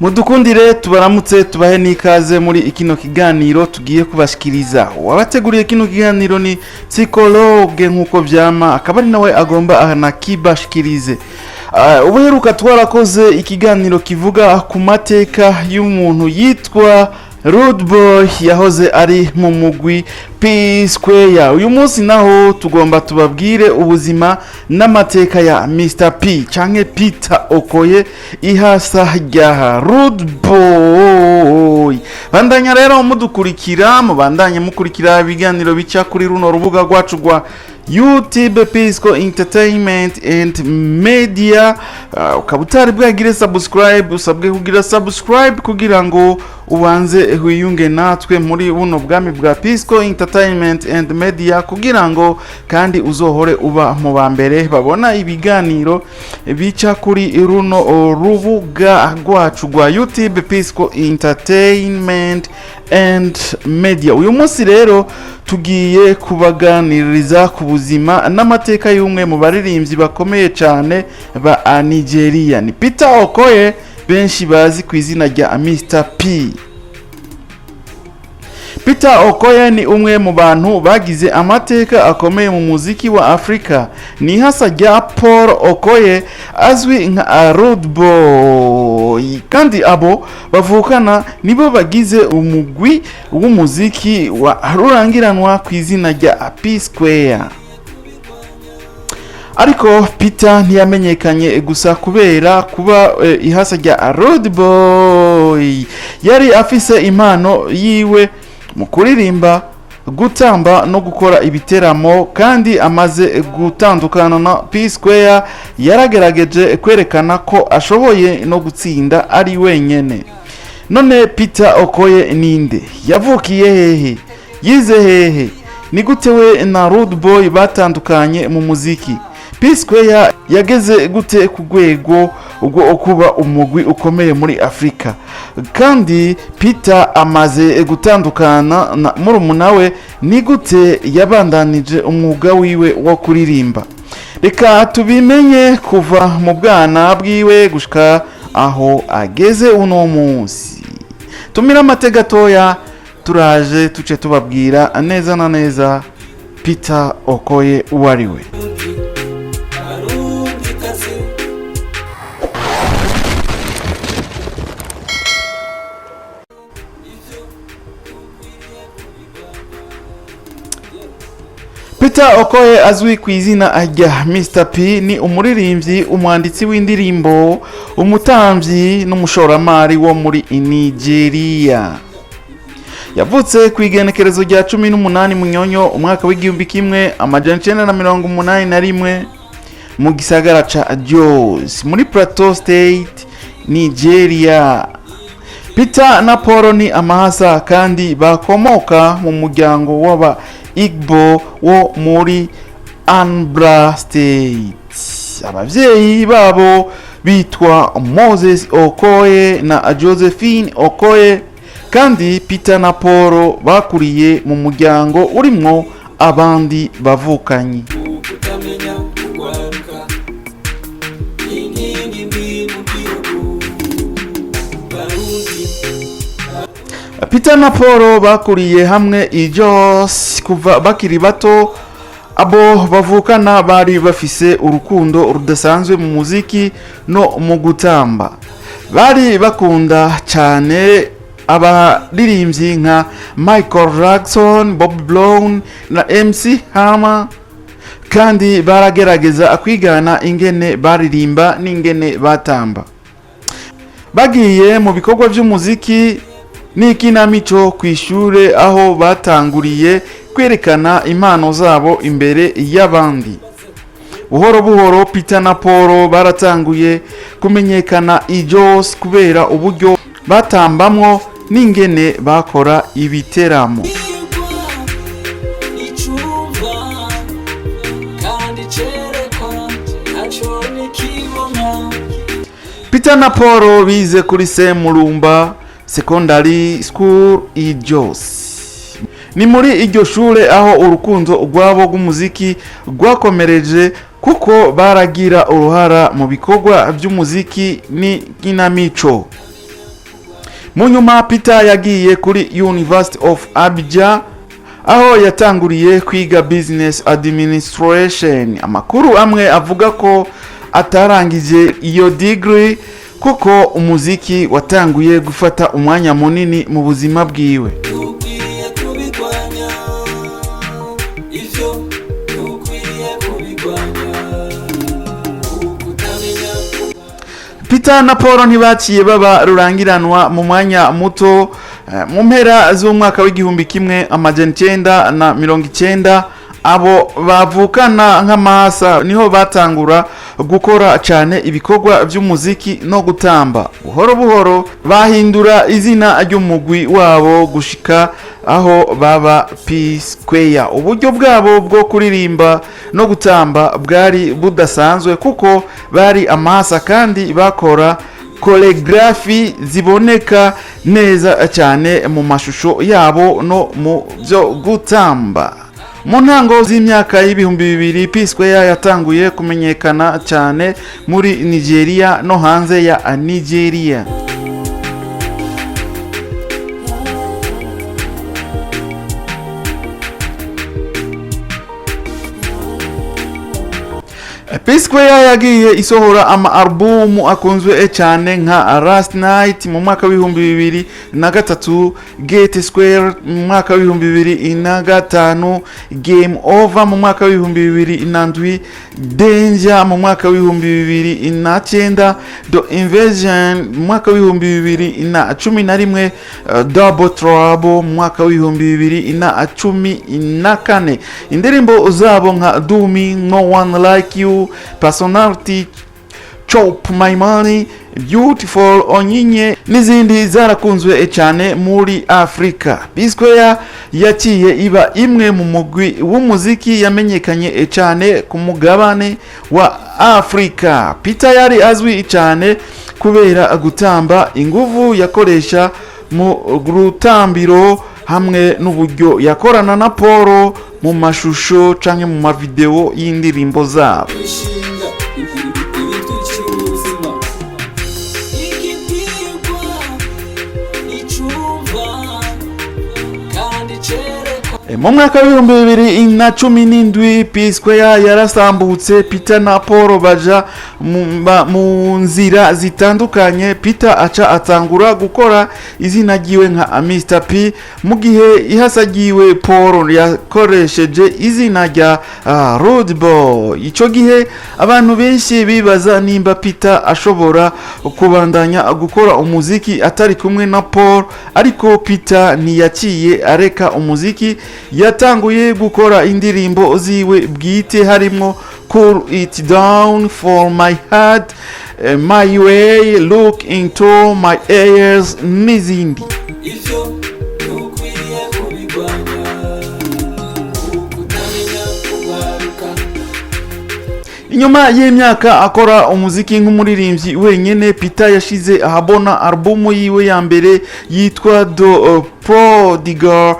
Mudukundire tubaramutse tubahe n'ikaze muri ikino kiganiro tugiye kubashikiriza. Wabateguriye kino kiganiro ni psychologue nkuko vyama, akaba ari nawe agomba anakibashikirize. Ubuheruka twarakoze ikiganiro kivuga ku mateka y'umuntu yitwa Rudeboy yahoze ari mu mugwi P-Square. Uyu munsi naho tugomba tubabwire ubuzima n'amateka ya Mr. P canke Peter Okoye ihasa rya Rudeboy. Bandanya rero mudukurikira, mubandanye mukurikira ibiganiro bica kuri runo rubuga rwacu rwa YouTube Pisco Entertainment and Media. Ukabutari bwagire subscribe, usabwe kugira subscribe kugira ngo ubanze wiyunge natwe muri buno bwami bwa Pisco Entertainment and Media, kugira ngo kandi uzohore uba mu bambere babona ibiganiro bica kuri runo rubuga rwacu rwa YouTube Pisco Entertainment and Media. Uyu munsi rero tugiye kubaganiriza ku buzima n'amateka y'umwe mu baririmvyi bakomeye cyane ba Nigeria, ni Peter Okoye, benshi bazi kw'izina rya Mr. P. Peter Okoye ni umwe mu bantu bagize amateka akomeye mu muziki wa Afrika. Ni hasa rya Paul Okoye azwi nka Rudeboy, kandi abo bavukana nibo bagize umugwi w'umuziki wa rurangiranwa kw'izina rya P-Square. Ariko Peter ntiyamenyekanye gusa kubera kuba ihasa rya Rudeboy. Yari afise impano yiwe mu kuririmba, gutamba no gukora ibiteramo, kandi amaze gutandukana na P-Square yaragerageje kwerekana ko ashoboye no gutsinda ari wenyene. None Peter Okoye ninde? Yavukiye hehe? Yize hehe? Ni gute we na Rudeboy batandukanye mu muziki? P-Square yageze gute ku rwego ubwo kuba umugwi ukomeye muri Afrika? Kandi Peter amaze gutandukana na murumuna we, ni gute yabandanije umwuga wiwe wo kuririmba? Reka tubimenye kuva mu bwana bwiwe gushika aho ageze uno munsi. Tumira amateka gatoya, turaje tuce tubabwira neza na neza Peter Okoye uwariwe. Peter Okoye azwi kw'izina rya Mr. P ni umuririmbyi, umwanditsi w'indirimbo, umutamvyi n'umushoramari wo muri Nigeria. Yavutse ku igenekerezo rya 18 Munyonyo umwaka w'igihumbi kimwe amajana 981 mu gisagara ca Jos muri Plateau State, Nigeria. Peter na Paul ni amahasa kandi bakomoka mu muryango w'aba Igbo wo muri Anambra State. Abavyeyi babo bitwa Moses Okoye na Josephine Okoye, kandi Peter na Paul bakuriye mu muryango urimwo abandi bavukanyi. Peter na Paul bakuriye hamwe Jos kuva bakiri bato. Abo bavukana bari bafise urukundo rudasanzwe mu muziki no mu gutamba. Bari bakunda cyane abaririmbyi nka Michael Jackson, Bob Brown na MC Hammer, kandi baragerageza kwigana ingene baririmba n'ingene batamba. Bagiye mu bikorwa by'umuziki n'ikinamico kw'ishure, aho batanguriye kwerekana impano zabo imbere y'abandi. Buhoro buhoro Peter na Paul baratanguye kumenyekana Jos kubera uburyo batambamwo n'ingene bakora ibiteramo. Peter na Paul bize kuri Semurumba Secondary School Jos. Ni muri iryo shure aho urukundo rwabo rw'umuziki rwakomereje, kuko baragira uruhara mu bikorwa by'umuziki n'inamico. mu nyuma Peter yagiye kuri University of Abidjan aho yatanguriye kwiga business administration. Amakuru amwe avuga ko atarangije iyo degree kuko umuziki watanguye gufata umwanya munini mu buzima bwiwe. Peter na Paul ntibaciye baba rurangiranwa mu mwanya muto. Mu mpera z'umwaka w'igihumbi kimwe amajana 990 abo bavukana nk'amasa niho batangura gukora cyane ibikorwa by'umuziki no gutamba. Buhoro buhoro bahindura izina ry'umugwi wabo gushika aho baba P-Square. Uburyo bwabo bwo kuririmba no gutamba bwari budasanzwe kuko bari amasa kandi bakora choreography ziboneka neza cyane mu mashusho yabo no mu byo gutamba. Mu ntango z'imyaka y'ibihumbi 2000 P-Square yatanguye kumenyekana cyane muri Nigeria no hanze ya Nigeria. P-Square yagiye isohora ama album akunzwe cyane nka Last Night mu mwaka w'ibihumbi 2003, Get Square mu mwaka w'ibihumbi 2005, Game Over mu mwaka w'ibihumbi 2007, Danger mu mwaka w'ibihumbi 2009, The Invasion mu mwaka w'ibihumbi 2011, Double Trouble mu mwaka w'ibihumbi 2014. Indirimbo zabo nka Do Me, No One Like You, Personality, Chop My Money, Beautiful, Onyinye n'izindi zarakunzwe cyane muri Afrika. P-Square yaciye iba imwe mu mugwi w'umuziki yamenyekanye cyane ku mugabane wa Afrika. Peter yari azwi cyane kubera gutamba inguvu yakoresha mu rutambiro hamwe n'uburyo yakorana na Paul mu mashusho canke mu mavideo y'indirimbo zabo. Mu mwaka w'ibihumbi 2017 P-Square yarasambutse. Peter na Paul baja mu nzira zitandukanye. Peter aca atangura gukora izina ryiwe nka Mr P, mu gihe ihasagiwe Paul yakoresheje izina rya Rudeboy. Ico gihe abantu benshi bibaza nimba Peter ashobora kubandanya gukora umuziki atari kumwe na Paul, ariko Peter ntiyaciye areka umuziki. Yatanguye gukora indirimbo ziwe bwite harimo Cool It Down, For My Heart, My Way, Look Into My Ears n'izindi. Inyuma y'imyaka akora umuziki nk'umuririmbyi wenyene, Peter yashize ahabona album yiwe ya mbere yitwa The Prodigal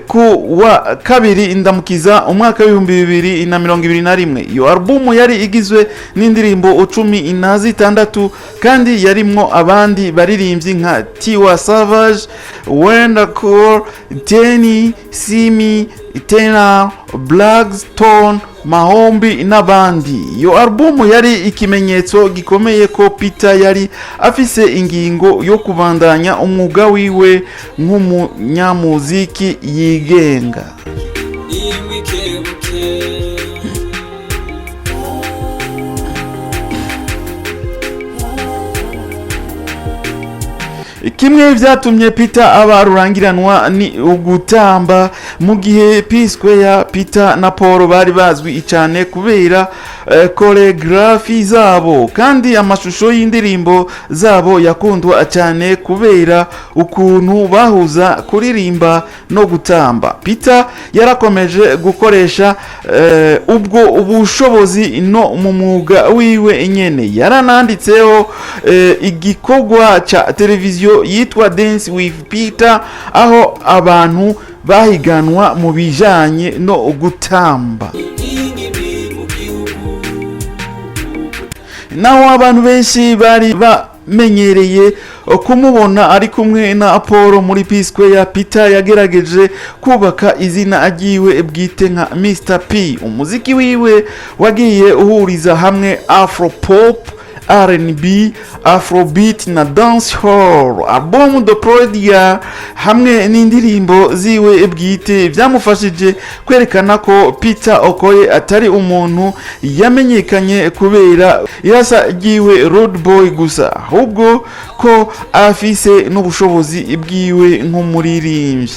ku wa kabiri Indamukiza umwaka w'ibihumbi 2021. Iyo album yari igizwe n'indirimbo 16 kandi yarimwo abandi baririmbyi nka Tiwa Savage, Wenda Cool, Tenny, Simi, Tena, Blackstone, Mahombi n'abandi. Iyo album yari ikimenyetso gikomeye ko Peter yari afise ingingo yo kubandanya umwuga wiwe nk'umunyamuziki yigenga. Kimwe vyatumye Peter aba rurangiranwa ni ugutamba. Mu gihe P-Square, Peter na Paul bari bazwi cyane kubera choreography zabo, kandi amashusho y'indirimbo zabo yakundwa cyane kubera ukuntu bahuza kuririmba no gutamba. Peter yarakomeje gukoresha ubwo ubushobozi no mu mwuga wiwe nyene. Yarananditseho igikorwa cha televiziyo yitwa Dance with Peter, aho abantu bahiganwa mu bijanye no gutamba. Naho abantu benshi bari twamenyereye kumubona ari kumwe na Paul muri P-Square. Peter yagerageje kubaka izina agiwe bwite nka Mr P. Umuziki wiwe wagiye uhuriza hamwe Afropop, R&B, Afrobeat na dancehall. Album de Prodigy hamwe n'indirimbo ziwe bwite byamufashije kwerekana ko Peter Okoye atari umuntu yamenyekanye kubera irasa ryiwe Rudeboy gusa, ahubwo ko afise n'ubushobozi bwiwe nk'umuririmbyi.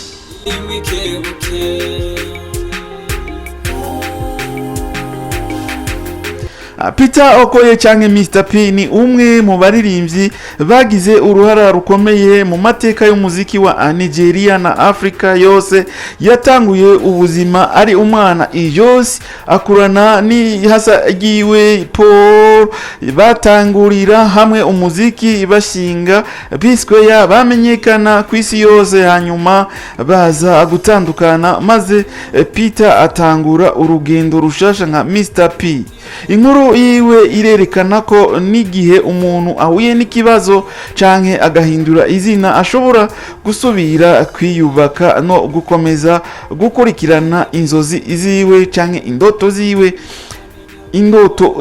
Peter Okoye canke Mr P ni umwe mu baririmvyi bagize uruhara rukomeye mu mateka y'umuziki wa Nigeria na Afrika yose. Yatanguye ubuzima ari umwana yose akurana ni hasa Yiwe Paul, batangurira hamwe umuziki bashinga P-Square, bamenyekana kw'isi yose, hanyuma baza gutandukana maze Peter atangura urugendo rushasha nka Mr P. Inkuru yiwe irerekana ko n'igihe umuntu ahuye n'ikibazo canke agahindura izina ashobora gusubira kwiyubaka no gukomeza gukurikirana inzozi ziwe canke indoto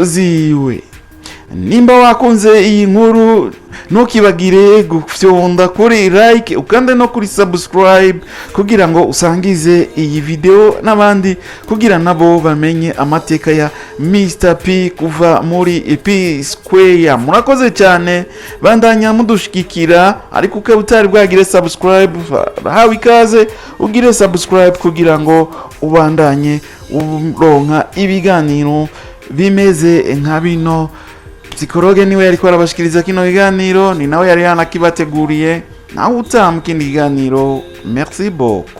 ziwe. Nimba wakunze iyi nkuru ntukibagire gufyonda kuri like ukande no kuri subscribe kugira ngo usangize iyi video n'abandi kugira nabo bamenye amateka ya Mr P kuva muri P-Square. Murakoze cyane, bandanya mudushikikira, ariko uke utari bwagire subscribe hawe ikaze ugire subscribe kugira ngo ubandanye uronka ibiganiro bimeze nka bino. Psikologe niwe yariko arabashikiriza kino kiganiro, ni nawe yari yanakibateguriye. Nawe utaha mu kindi kiganiro. Merci beaucoup.